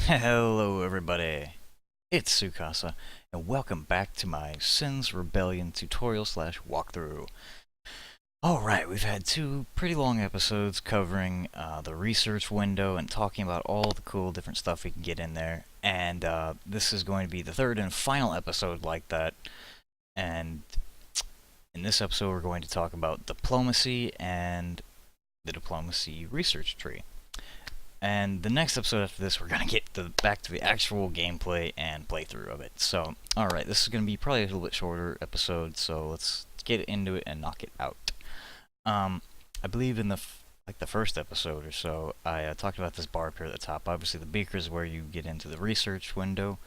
Hello everybody, it's Sukasa, and welcome back to my Sins Rebellion tutorial slash walkthrough. Alright, we've had two pretty long episodes covering the research window and talking about all the cool different stuff we can get in there, and this is going to be the third and final episode like that, and in this episode we're going to talk about diplomacy and the diplomacy research tree. And the next episode after this, we're going to get back to the actual gameplay and playthrough of it. So, alright, this is going to be probably a little bit shorter episode, so let's get into it and knock it out. I believe in the first episode or so, I talked about this bar up here at the top. Obviously, the beaker is where you get into the research window,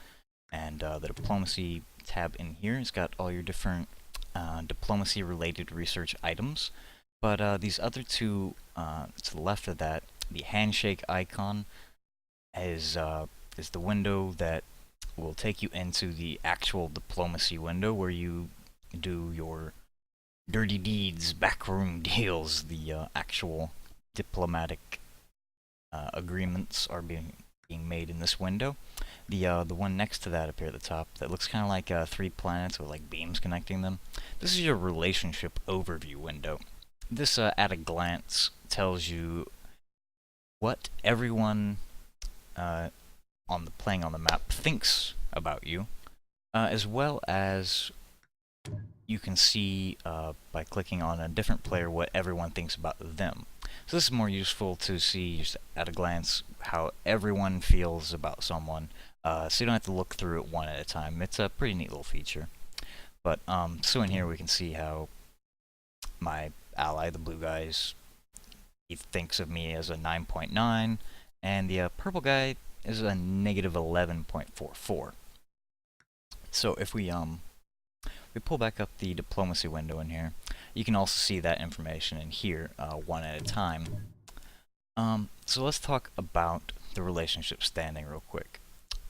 and the diplomacy tab in here has got all your different diplomacy-related research items. But these other two to the left of that, the handshake icon is the window that will take you into the actual diplomacy window where you do your dirty deeds, backroom deals. The actual diplomatic agreements are being made in this window. The one next to that up here at the top that looks kind of like 3 planets with like beams connecting them. This is your relationship overview window. This at a glance tells you what everyone playing on the map thinks about you, as well as you can see by clicking on a different player what everyone thinks about them. So this is more useful to see just at a glance how everyone feels about someone, so you don't have to look through it one at a time. It's a pretty neat little feature. But so in here we can see how my ally, the blue guys, he thinks of me as a 9.9, and the purple guy is a negative 11.44. So if we pull back up the diplomacy window in here, you can also see that information in here one at a time. So let's talk about the relationship standing real quick.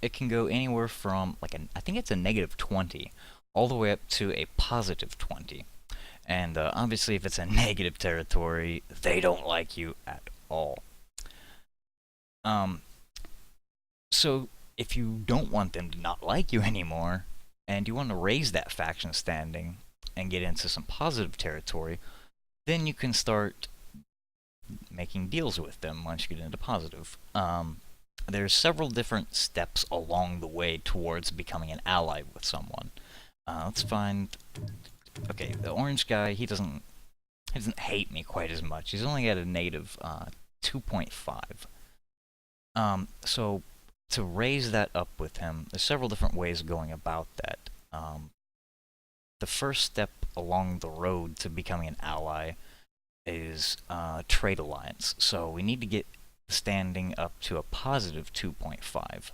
It can go anywhere from I think it's a negative 20 all the way up to a positive 20. And obviously, if it's a negative territory, they don't like you at all. So if you don't want them to not like you anymore, and you want to raise that faction standing and get into some positive territory, then you can start making deals with them once you get into positive. There's several different steps along the way towards becoming an ally with someone. Let's find... Okay, the orange guy, he doesn't hate me quite as much. He's only at a negative 2.5. So to raise that up with him, there's several different ways of going about that. The first step along the road to becoming an ally is trade alliance. So we need to get standing up to a positive 2.5.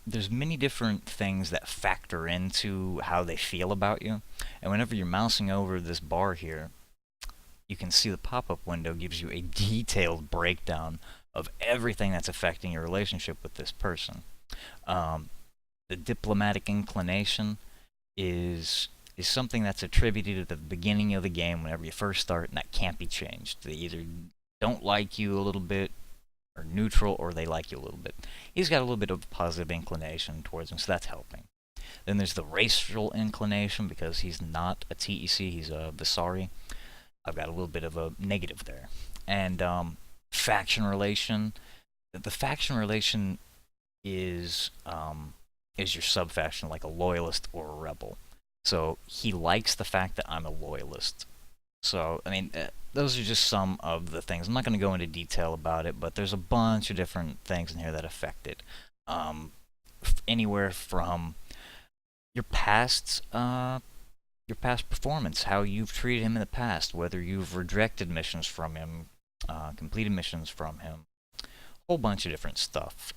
There's many different things that factor into how they feel about you, and whenever you're mousing over this bar here, you can see the pop-up window gives you a detailed breakdown of everything that's affecting your relationship with this person. The diplomatic inclination is something that's attributed at the beginning of the game whenever you first start, and that can't be changed. They either don't like you a little bit, or neutral, or they like you a little bit. He's got a little bit of a positive inclination towards him, so that's helping. Then there's the racial inclination, because he's not a TEC, he's a Visari. I've got a little bit of a negative there. And faction relation. The faction relation is your sub-faction, like a loyalist or a rebel. So he likes the fact that I'm a loyalist. So, I mean, those are just some of the things. I'm not going to go into detail about it, but there's a bunch of different things in here that affect it. Anywhere from your past performance, how you've treated him in the past, whether you've rejected missions from him, completed missions from him, a whole bunch of different stuff.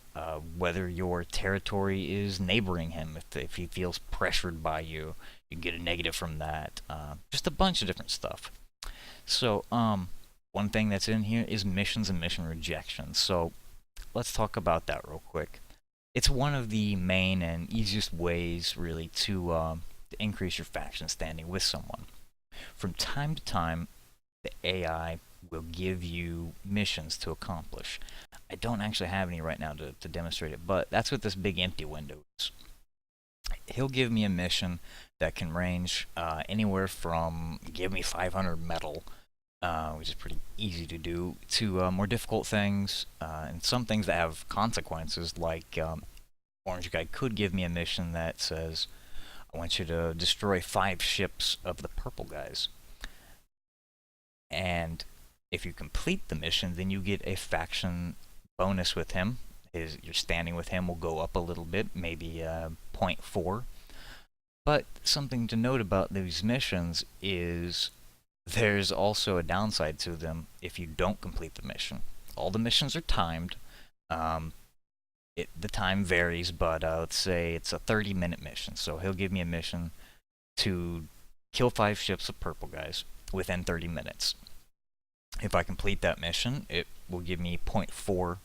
Whether your territory is neighboring him, if he feels pressured by you, you get a negative from that. Just a bunch of different stuff. So, one thing that's in here is missions and mission rejections. So, let's talk about that real quick. It's one of the main and easiest ways, really, to increase your faction standing with someone. From time to time, the AI will give you missions to accomplish. I don't actually have any right now to demonstrate it, but that's what this big empty window is. He'll give me a mission that can range anywhere from give me 500 metal, which is pretty easy to do, to more difficult things, and some things that have consequences, like Orange Guy could give me a mission that says, I want you to destroy 5 ships of the purple guys. And if you complete the mission, then you get a faction bonus with him. Your standing with him will go up a little bit, maybe 0.4. But something to note about these missions is there's also a downside to them if you don't complete the mission. All the missions are timed. The time varies, but let's say it's a 30-minute mission. So he'll give me a mission to kill 5 ships of purple guys within 30 minutes. If I complete that mission, it will give me 0.4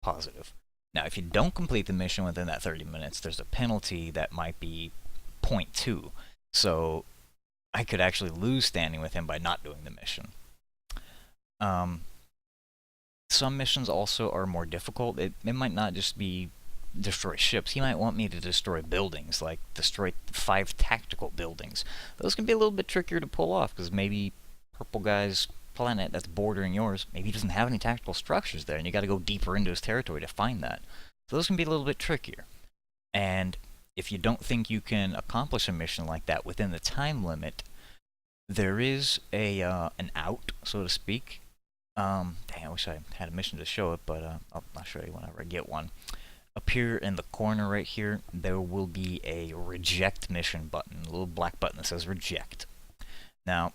positive. Now, if you don't complete the mission within that 30 minutes, there's a penalty that might be 0.2. So I could actually lose standing with him by not doing the mission. Some missions also are more difficult. It might not just be destroy ships. He might want me to destroy buildings, like destroy 5 tactical buildings. Those can be a little bit trickier to pull off, because maybe purple guy's planet that's bordering yours, maybe he doesn't have any tactical structures there, and you got to go deeper into his territory to find that. So those can be a little bit trickier. And if you don't think you can accomplish a mission like that within the time limit, there is an out, so to speak. Dang, I wish I had a mission to show it, but I'll show you whenever I get one. Up here in the corner right here, there will be a reject mission button, a little black button that says reject. Now,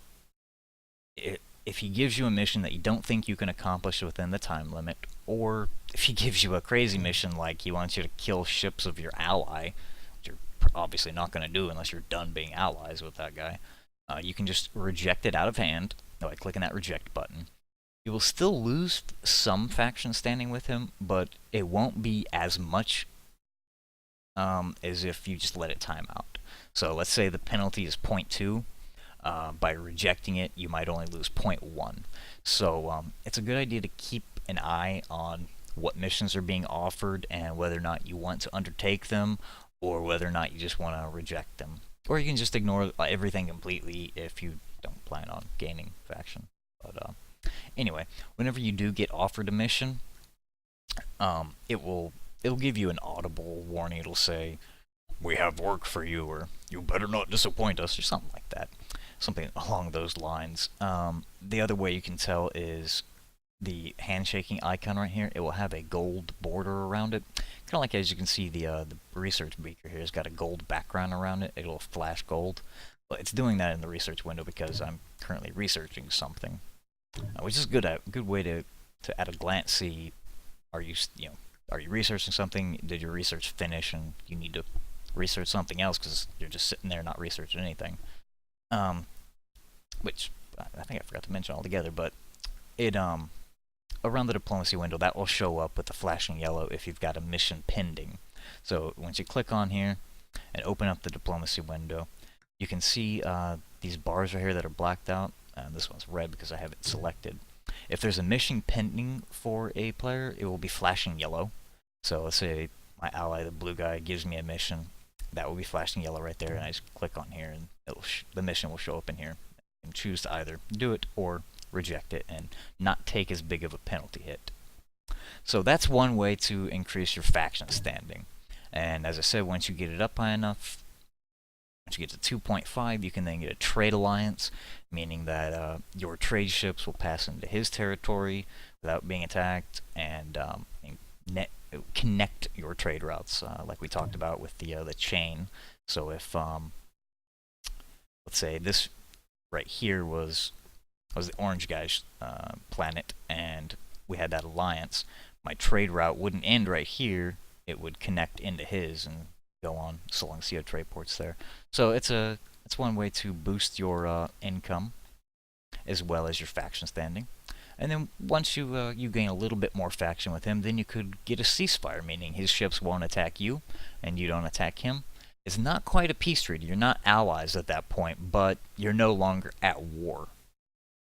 if he gives you a mission that you don't think you can accomplish within the time limit, or if he gives you a crazy mission like he wants you to kill ships of your ally, which you're obviously not going to do unless you're done being allies with that guy, you can just reject it out of hand by clicking that reject button. You will still lose some faction standing with him, but it won't be as much as if you just let it time out. So let's say the penalty is 0.2. By rejecting it, you might only lose 0.1. So it's a good idea to keep an eye on what missions are being offered and whether or not you want to undertake them, or whether or not you just want to reject them. Or you can just ignore everything completely if you don't plan on gaining faction. But anyway, whenever you do get offered a mission, it'll give you an audible warning. It'll say, "We have work for you," or "You better not disappoint us," or something like that. Something along those lines. The other way you can tell is the handshaking icon right here. It will have a gold border around it. Kind of like, as you can see, the research beaker here has got a gold background around it. It'll flash gold. But it's doing that in the research window because I'm currently researching something, which is a good way to at a glance see, are you researching something? Did your research finish and you need to research something else because you're just sitting there not researching anything? Which I think I forgot to mention altogether, but it around the diplomacy window, that will show up with the flashing yellow if you've got a mission pending. So once you click on here and open up the diplomacy window, you can see these bars right here that are blacked out. This one's red because I have it selected. If there's a mission pending for a player, it will be flashing yellow. So let's say my ally, the blue guy, gives me a mission. That will be flashing yellow right there, and I just click on here, and the mission will show up in here. You can choose to either do it or reject it and not take as big of a penalty hit. So that's one way to increase your faction standing. And as I said, once you get it up high enough, once you get to 2.5, you can then get a trade alliance, meaning that your trade ships will pass into his territory without being attacked, and connect your trade routes, like we talked about with the chain. So if let's say this right here was the orange guy's planet, and we had that alliance, my trade route wouldn't end right here. It would connect into his and go on, so long as you have trade ports there. So it's one way to boost your income as well as your faction standing. And then once you gain a little bit more faction with him, then you could get a ceasefire, meaning his ships won't attack you and you don't attack him. It's not quite a peace treaty. You're not allies at that point, but you're no longer at war.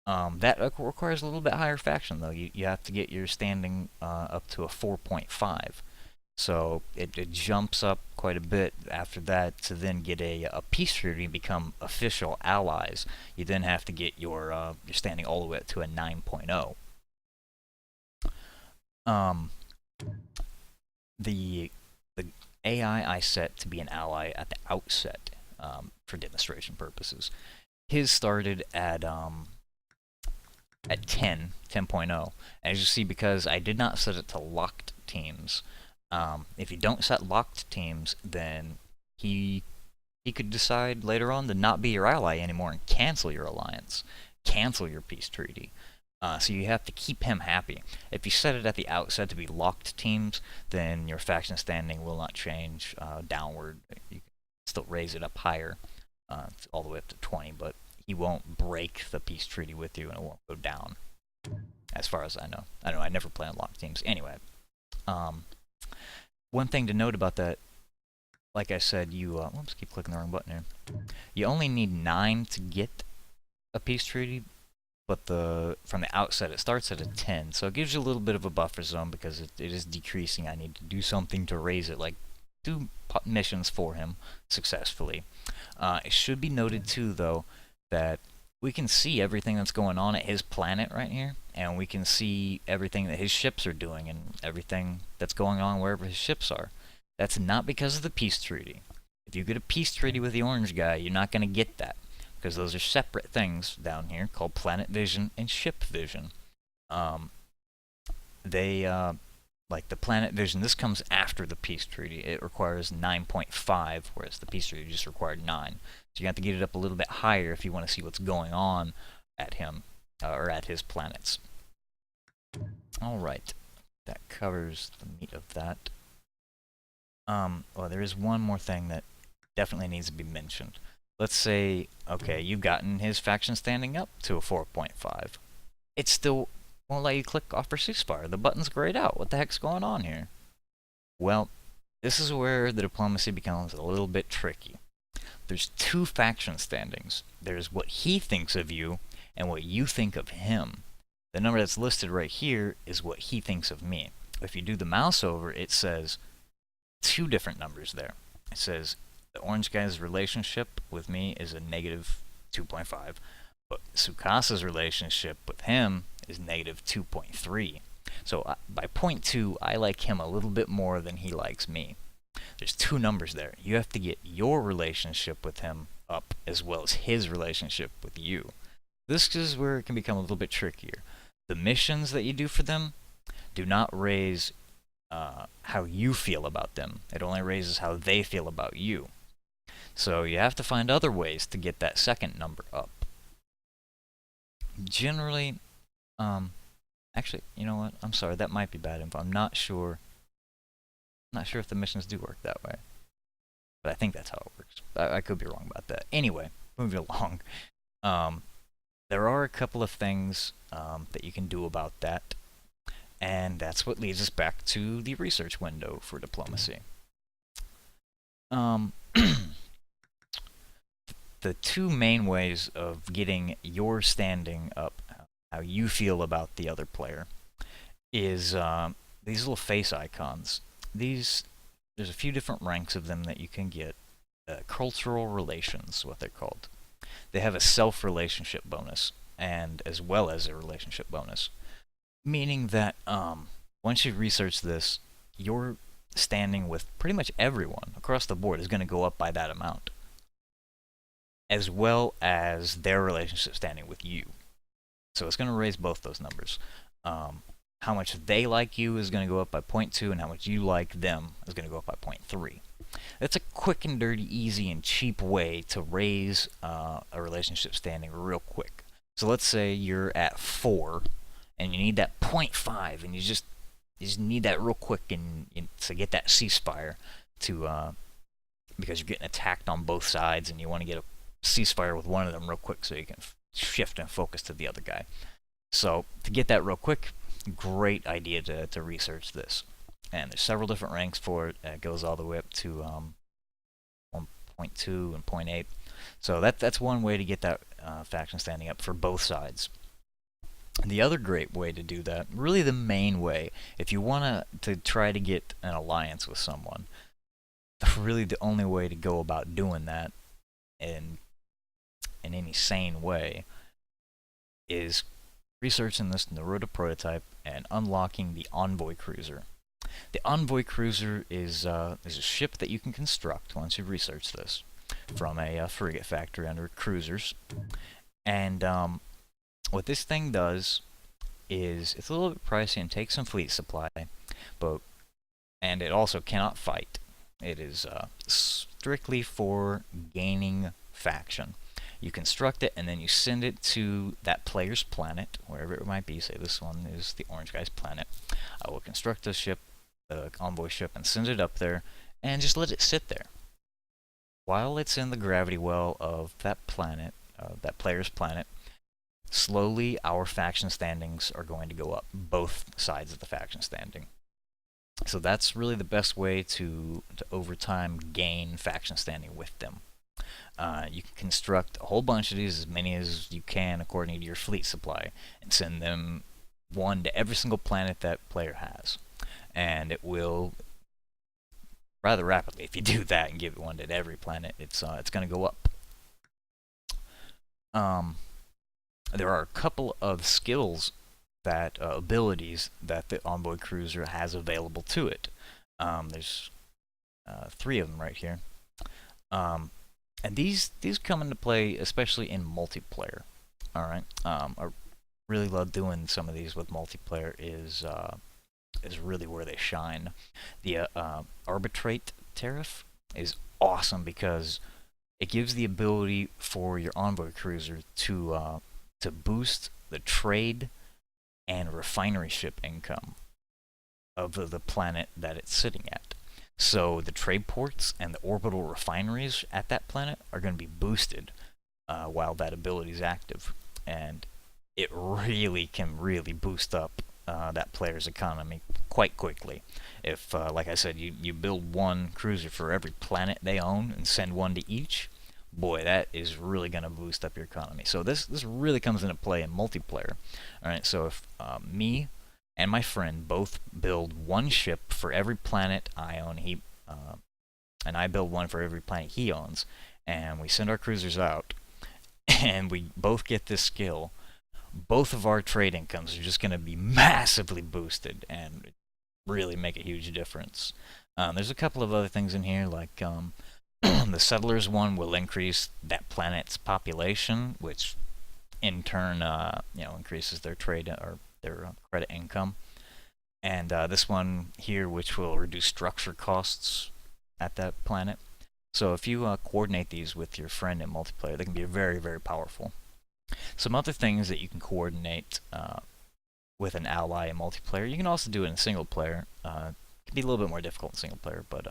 That requires a little bit higher faction, though. You have to get your standing up to a 4.5. So it jumps up quite a bit after that to then get a peace treaty and become official allies. You then have to get your standing all the way up to a 9.0. The AI I set to be an ally at the outset for demonstration purposes. His started at 10.0. As you see, because I did not set it to locked teams. If you don't set locked teams, then he could decide later on to not be your ally anymore and cancel your alliance, cancel your peace treaty. So you have to keep him happy. If you set it at the outset to be locked teams, then your faction standing will not change downward. You can still raise it up higher, all the way up to 20, but he won't break the peace treaty with you, and it won't go down, as far as I know. I never play on locked teams. Anyway, one thing to note about that, like I said, you oops, keep clicking the wrong button here. You only need 9 to get a peace treaty, but from the outset it starts at a 10, so it gives you a little bit of a buffer zone because it is decreasing. I need to do something to raise it, like do missions for him successfully. It should be noted too, though, that we can see everything that's going on at his planet right here, and we can see everything that his ships are doing and everything that's going on wherever his ships are. That's not because of the peace treaty. If you get a peace treaty with the orange guy, you're not going to get that, because those are separate things down here called planet vision and ship vision. Like the planet vision, this comes after the peace treaty. It requires 9.5, whereas the peace treaty just required 9. So you have to get it up a little bit higher if you want to see what's going on at him, or at his planets. Alright, that covers the meat of that. Well, there is one more thing that definitely needs to be mentioned. Let's say, okay, you've gotten his faction standing up to a 4.5. It still won't let you click offer ceasefire. The button's grayed out. What the heck's going on here? Well, this is where the diplomacy becomes a little bit tricky. There's 2 faction standings. There's what he thinks of you and what you think of him. The number that's listed right here is what he thinks of me. If you do the mouse over, it says 2 different numbers there. It says the orange guy's relationship with me is a negative 2.5, but Sukasa's relationship with him is negative 2.3. So by 0.2, I like him a little bit more than he likes me. There's 2 numbers there. You have to get your relationship with him up as well as his relationship with you. This is where it can become a little bit trickier. The missions that you do for them do not raise how you feel about them. It only raises how they feel about you. So you have to find other ways to get that second number up. Generally, actually, you know what? I'm sorry, that might be bad info. I'm not sure. I'm not sure if the missions do work that way, but I think that's how it works. I could be wrong about that. Anyway, moving along. There are a couple of things that you can do about that, and that's what leads us back to the research window for diplomacy. The 2 main ways of getting your standing up, how you feel about the other player, is these little face icons. There's a few different ranks of them that you can get. Cultural relations, what they're called. They have a self-relationship bonus, and as well as a relationship bonus. Meaning that once you research this, your standing with pretty much everyone across the board is going to go up by that amount, as well as their relationship standing with you. So it's going to raise both those numbers. How much they like you is going to go up by 0.2, and how much you like them is going to go up by 0.3. That's a quick and dirty, easy, and cheap way to raise a relationship standing real quick. So let's say you're at 4, and you need that 0.5, and you just need that real quick and to get that ceasefire to because you're getting attacked on both sides, and you want to get a ceasefire with one of them real quick so you can shift and focus to the other guy. So to get that real quick, great idea to research this. And there's several different ranks for it. It goes all the way up to 1.2 and 0.8. So that's one way to get that faction standing up for both sides. The other great way to do that, really the main way, if you want to try to get an alliance with someone, really the only way to go about doing that in any sane way is researching this Naruto prototype and unlocking the Envoy Cruiser. The Envoy Cruiser is a ship that you can construct once you've researched this from a frigate factory under cruisers. And what this thing does is it's a little bit pricey and takes some fleet supply, but and it also cannot fight. It is strictly for gaining faction. You construct it and then you send it to that player's planet, wherever it might be. Say this one is the orange guy's planet. I will construct a ship, the envoy ship, and send it up there, and just let it sit there. While it's in the gravity well of that planet, that player's planet, slowly our faction standings are going to go up, both sides of the faction standing. So that's really the best way to over time gain faction standing with them. You can construct a whole bunch of these, as many as you can according to your fleet supply, and send them one to every single planet that player has. And it will, rather rapidly, if you do that and give it one to every planet, it's going to go up. There are a couple of skills that abilities that the Envoy Cruiser has available to it. There's 3 of them right here. And these come into play especially in multiplayer. All right. I really love doing some of these with multiplayer. Is really where they shine. The arbitrate tariff is awesome because it gives the ability for your Envoy Cruiser to boost the trade and refinery ship income of the planet that it's sitting at. So the trade ports and the orbital refineries at that planet are going to be boosted while that ability is active, and it can really boost up that player's economy quite quickly. If, like I said, you build one cruiser for every planet they own and send one to each, boy, that is really going to boost up your economy. So this really comes into play in multiplayer. All right, so if me and my friend both build one ship for every planet I own, and I build one for every planet he owns, and we send our cruisers out, and we both get this skill, both of our trade incomes are just going to be massively boosted and really make a huge difference. There's a couple of other things in here, like the settlers one will increase that planet's population, which in turn, increases their trade or their credit income. And this one here, which will reduce structure costs at that planet. So if you coordinate these with your friend in multiplayer, they can be very, very powerful. Some other things that you can coordinate with an ally in multiplayer, you can also do it in single player. It can be a little bit more difficult in single player, but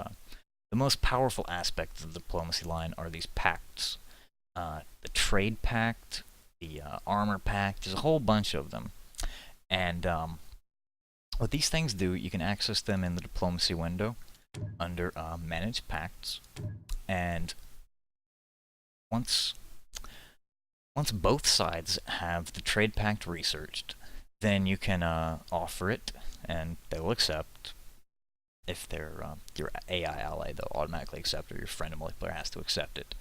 the most powerful aspects of the diplomacy line are these pacts. The trade pact, the armor pact, there's a whole bunch of them. And what these things do, you can access them in the diplomacy window under manage pacts. And once both sides have the trade pact researched, then you can offer it, and they'll accept. If they're your AI ally, they'll automatically accept, or your friend in multiplayer has to accept it.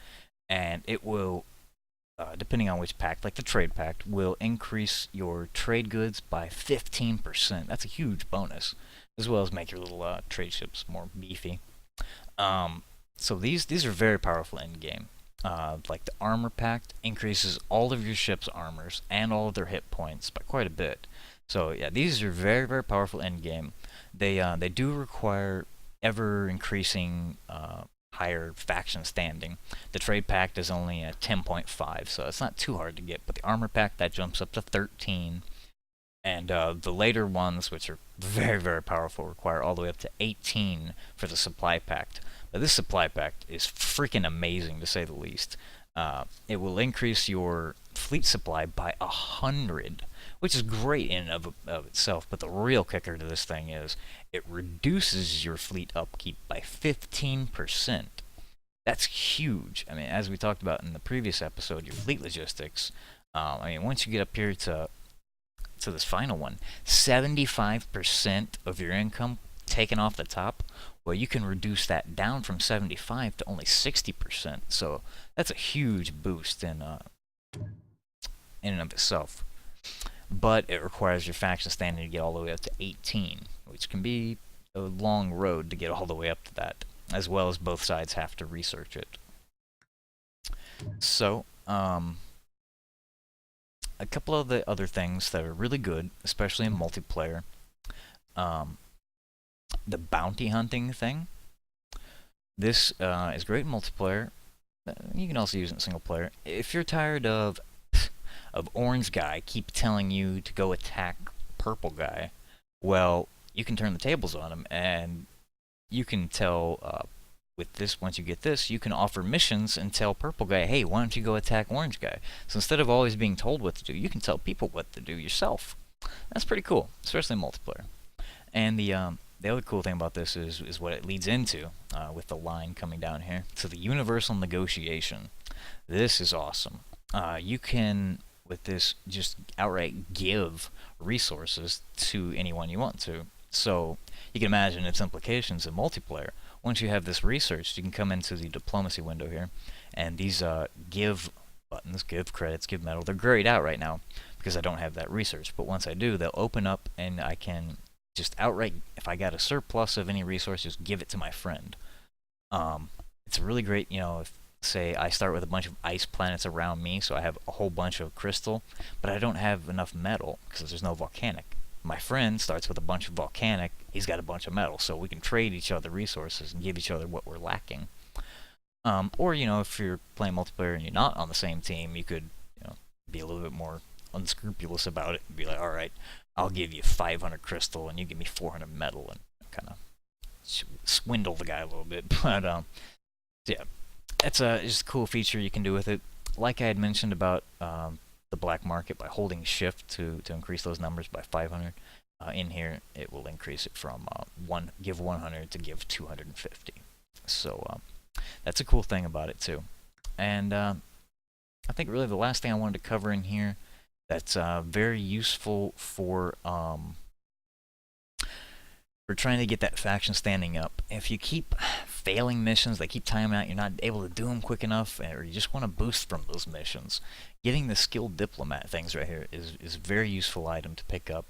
And it will, depending on which pact, like the trade pact, will increase your trade goods by 15%. That's a huge bonus, as well as make your little trade ships more beefy. So these are very powerful in game. Like the armor pact increases all of your ship's armors and all of their hit points by quite a bit. So yeah, these are very, very powerful in game. They do require ever increasing higher faction standing. The trade pact is only at 10.5, so it's not too hard to get. But the armor pact, that jumps up to 13, and the later ones, which are very, very powerful, require all the way up to 18 for the supply pact. But this supply pact is freaking amazing, to say the least. It will increase your fleet supply by 100, which is great in and of itself. But the real kicker to this thing is it reduces your fleet upkeep by 15%. That's huge. I mean, as we talked about in the previous episode, your fleet logistics. Once you get up here to to this final one, 75% of your income taken off the top. Well, you can reduce that down from 75 to only 60%. So that's a huge boost in and of itself. But it requires your faction standing to get all the way up to 18, which can be a long road to get all the way up to that, as well as both sides have to research it. So, a couple of the other things that are really good, especially in multiplayer, the bounty hunting thing. This is great in multiplayer. You can also use it in single player. If you're tired of orange guy keep telling you to go attack purple guy, well, you can turn the tables on him, and you can tell with this, once you get this, you can offer missions and tell purple guy, hey, why don't you go attack orange guy? So instead of always being told what to do, you can tell people what to do yourself. That's pretty cool, especially in multiplayer. And the other cool thing about this is what it leads into with the line coming down here. So the universal negotiation. This is awesome. You can, with this, just outright give resources to anyone you want to. So you can imagine its implications in multiplayer. Once you have this researched, you can come into the diplomacy window here, and these give buttons, give credits, give metal, they're grayed out right now because I don't have that research. But once I do, they'll open up, and I can just outright, if I got a surplus of any resources, give it to my friend. It's really great, you know, if, say, I start with a bunch of ice planets around me, so I have a whole bunch of crystal, but I don't have enough metal because there's no volcanic. My friend starts with a bunch of volcanic, he's got a bunch of metal, so we can trade each other resources and give each other what we're lacking. Or, you know, if you're playing multiplayer and you're not on the same team, you could, you know, be a little bit more unscrupulous about it and be like, alright, I'll give you 500 crystal and you give me 400 metal, and kind of swindle the guy a little bit. But, yeah, that's just a cool feature you can do with it. Like I had mentioned about the black market, by holding shift to increase those numbers by 500, in here it will increase it from give 100 to give 250. So that's a cool thing about it too. And I think really the last thing I wanted to cover in here that's very useful for trying to get that faction standing up. If you keep failing missions, they keep timing out, you're not able to do them quick enough, or you just want to boost from those missions, getting the skilled diplomat things right here is a very useful item to pick up.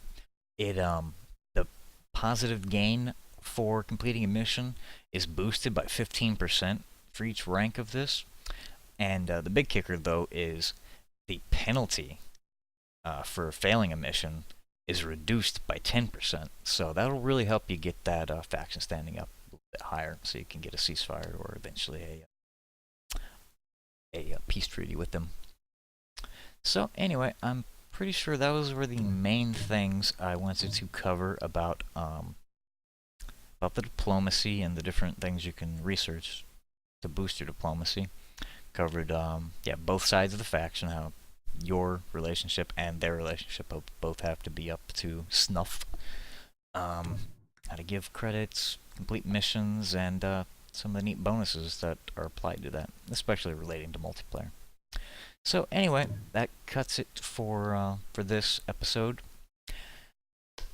It the positive gain for completing a mission is boosted by 15% for each rank of this. And the big kicker, though, is the penalty for failing a mission is reduced by 10%. So that'll really help you get that faction standing up a little bit higher, so you can get a ceasefire or eventually a peace treaty with them. So anyway, I'm pretty sure those were the main things I wanted to cover about the diplomacy and the different things you can research to boost your diplomacy. Covered both sides of the faction, how your relationship and their relationship both have to be up to snuff. How to give credits, complete missions, and some of the neat bonuses that are applied to that, especially relating to multiplayer. So anyway, that cuts it for this episode.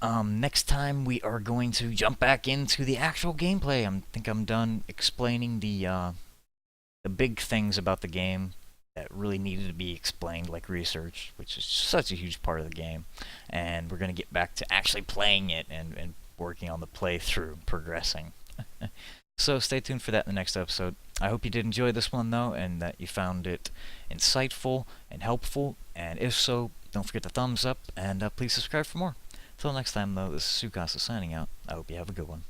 Next time we are going to jump back into the actual gameplay. I think I'm done explaining the big things about the game that really needed to be explained, like research, which is such a huge part of the game. And we're going to get back to actually playing it and working on the playthrough, progressing. So stay tuned for that in the next episode. I hope you did enjoy this one, though, and that you found it insightful and helpful. And if so, don't forget to thumbs up, and please subscribe for more. Until next time, though, this is Sukasa signing out. I hope you have a good one.